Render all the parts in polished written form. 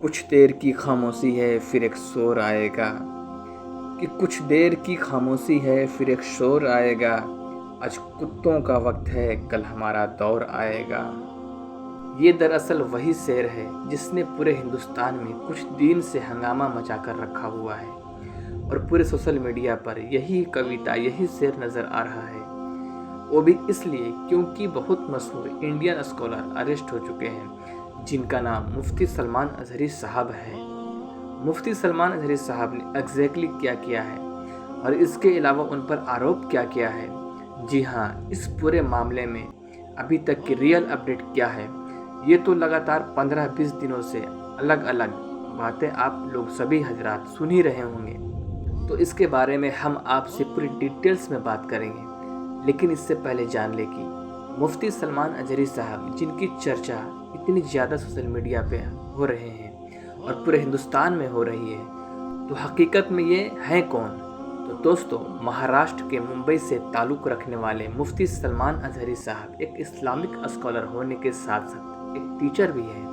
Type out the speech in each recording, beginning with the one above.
کچھ دیر کی خاموشی ہے پھر ایک شور آئے گا کہ کچھ دیر کی خاموشی ہے پھر ایک شور آئے گا. آج کتوں کا وقت ہے کل ہمارا دور آئے گا. یہ دراصل وہی شعر ہے جس نے پورے ہندوستان میں کچھ دن سے ہنگامہ مچا کر رکھا ہوا ہے اور پورے سوشل میڈیا پر یہی کویتا یہی شعر نظر آ رہا ہے. وہ بھی اس لیے کیونکہ بہت مشہور انڈین اسکالر اریسٹ ہو چکے ہیں جن کا نام مفتی سلمان اظہری صاحب ہے. مفتی سلمان اظہری صاحب نے ایگزیکٹلی کیا کیا ہے اور اس کے علاوہ ان پر آروپ کیا ہے. جی ہاں، اس پورے معاملے میں ابھی تک کی ریئل اپڈیٹ کیا ہے یہ تو لگاتار 15-20 دنوں سے الگ الگ باتیں آپ لوگ سبھی حضرات سن ہی رہے ہوں گے. تو اس کے بارے میں ہم آپ سے پوری ڈیٹیلز میں بات کریں گے. لیکن اس سے پہلے جان لے کہ مفتی سلمان اظہری صاحب جن کی چرچا اتنی زیادہ سوشل میڈیا پہ ہو رہے ہیں اور پورے ہندوستان میں ہو رہی ہے تو حقیقت میں یہ ہیں کون؟ تو دوستو، مہاراشٹر کے ممبئی سے تعلق رکھنے والے مفتی سلمان اظہری صاحب ایک اسلامک اسکالر ہونے کے ساتھ ساتھ ایک ٹیچر بھی ہیں.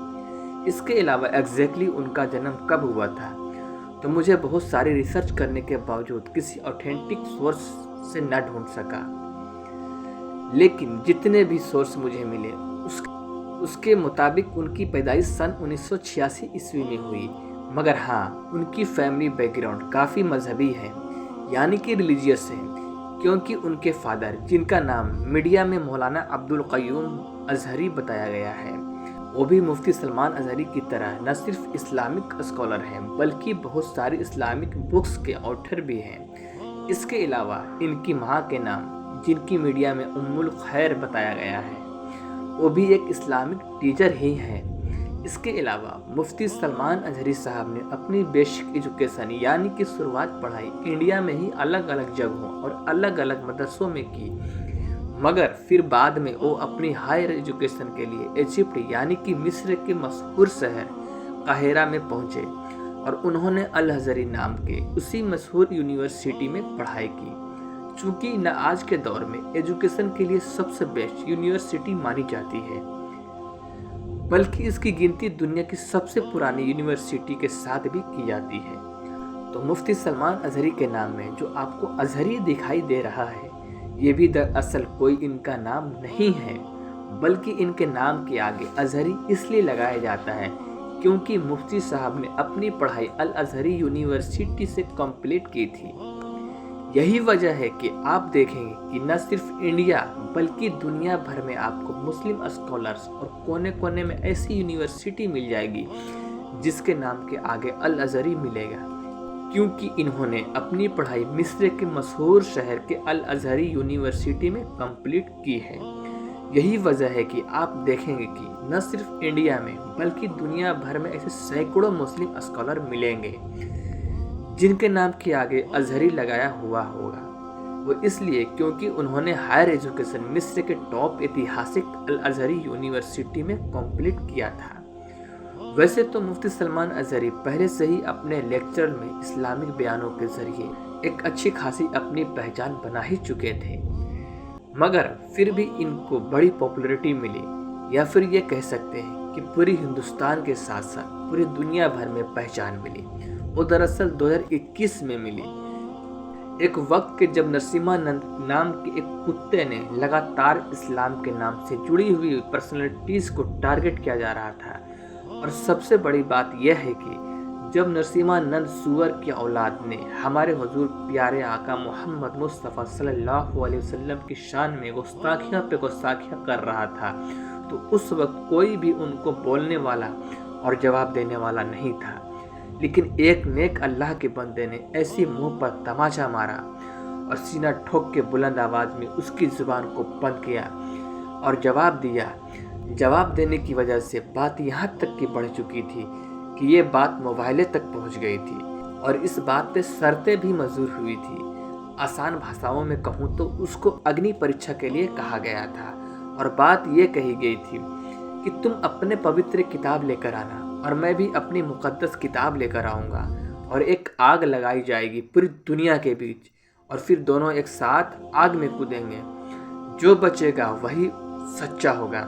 اس کے علاوہ ایگزیکٹلی ان کا جنم کب ہوا تھا تو مجھے بہت ساری ریسرچ کرنے کے باوجود کسی اوتھینٹک سورس سے نہ ڈھونڈ سکا. لیکن جتنے بھی سورس مجھے ملے اس کے مطابق ان کی پیدائش سن 1986 عیسوی میں ہوئی. مگر ہاں، ان کی فیملی بیک گراؤنڈ کافی مذہبی ہے، یعنی کہ ریلیجیس ہے، کیونکہ ان کے فادر جن کا نام میڈیا میں مولانا عبدالقیوم اظہری بتایا گیا ہے وہ بھی مفتی سلمان اظہری کی طرح نہ صرف اسلامک اسکالر ہیں بلکہ بہت ساری اسلامک بکس کے آتھر بھی ہیں. اس کے علاوہ ان کی ماں کے نام جن کی میڈیا میں ام الخیر بتایا گیا ہے وہ بھی ایک اسلامک ٹیچر ہی ہیں. اس کے علاوہ مفتی سلمان اظہری صاحب نے اپنی بیسک ایجوکیشن یعنی کہ شروعات پڑھائی انڈیا میں ہی الگ الگ جگہوں اور الگ الگ مدرسوں میں کی. مگر پھر بعد میں وہ اپنی ہائر ایجوکیشن کے لیے ایجپٹ یعنی کہ مصر کے مشہور شہر قاہرہ میں پہنچے اور انہوں نے الازہری نام کے اسی مشہور یونیورسٹی میں پڑھائی کی. چونکہ نہ آج کے دور میں ایجوکیشن کے لیے سب سے بیسٹ یونیورسٹی مانی جاتی ہے بلکہ اس کی گنتی دنیا کی سب سے پرانی یونیورسٹی کے ساتھ بھی کی جاتی ہے. تو مفتی سلمان اظہری کے نام میں جو آپ کو اظہری دکھائی دے رہا ہے یہ بھی دراصل کوئی ان کا نام نہیں ہے بلکہ ان کے نام کے آگے اظہری اس لیے لگایا جاتا ہے کیونکہ مفتی صاحب نے اپنی پڑھائی الازہری یونیورسٹی سے کمپلیٹ کی تھی. یہی وجہ ہے کہ آپ دیکھیں گے کہ نہ صرف انڈیا بلکہ دنیا بھر میں آپ کو مسلم اسکالرز اور کونے کونے میں ایسی یونیورسٹی مل جائے گی جس کے نام کے آگے الازہری ملے گا کیونکہ انہوں نے اپنی پڑھائی مصر کے مشہور شہر کے الازہری یونیورسٹی میں کمپلیٹ کی ہے. یہی وجہ ہے کہ آپ دیکھیں گے کہ نہ صرف انڈیا میں بلکہ دنیا بھر میں ایسے سینکڑوں مسلم اسکالر ملیں گے جن کے نام کے آگے اظہری لگایا ہوا ہوگا. وہ اس لیے کیونکہ انہوں نے ہائر ایجوکیشن مصر کے ٹاپ ایتہاسک الازہری یونیورسٹی میں کمپلیٹ کیا تھا. ویسے تو مفتی سلمان اظہری پہلے سے ہی اپنے لیکچر میں اسلامک بیانوں کے ذریعے ایک اچھی خاصی اپنی پہچان بنا ہی چکے تھے مگر پھر بھی ان کو بڑی پاپولیرٹی ملی یا پھر یہ کہہ سکتے ہیں کہ پوری ہندوستان کے ساتھ ساتھ پوری دنیا بھر میں پہچان ملی. وہ دراصل 2021 میں ملی. ایک وقت کے جب نرسمہا نند نام کے ایک کتے نے لگاتار اسلام کے نام سے جڑی ہوئی پرسنالٹیز کو ٹارگٹ کیا جا رہا تھا. اور سب سے بڑی بات یہ ہے کہ جب نرسمہا نند سور کی اولاد نے ہمارے حضور پیارے آقا محمد مصطفیٰ صلی اللہ علیہ وسلم کی شان میں گستاخیاں پہ گستاخیاں کر رہا تھا تو اس وقت کوئی بھی ان کو بولنے والا اور جواب دینے والا نہیں تھا. لیکن ایک نیک اللہ کے بندے نے ایسی منہ پر تماچا مارا اور سینہ ٹھوک کے بلند آواز میں اس کی زبان کو بند کیا اور جواب دیا. جواب دینے کی وجہ سے بات یہاں تک کی بڑھ چکی تھی کہ یہ بات موبائلے تک پہنچ گئی تھی اور اس بات پہ شرطیں بھی منظور ہوئی تھی. آسان بھاشاؤں میں کہوں تو اس کو اگنی پریچھا کے لیے کہا گیا تھا اور بات یہ کہی گئی تھی کہ تم اپنے پوتر کتاب لے کر آنا اور میں بھی اپنی مقدس کتاب لے کر آؤں گا اور ایک آگ لگائی جائے گی پوری دنیا کے بیچ اور پھر دونوں ایک ساتھ آگ میں کودیں گے. جو بچے گا وہی سچا ہوگا.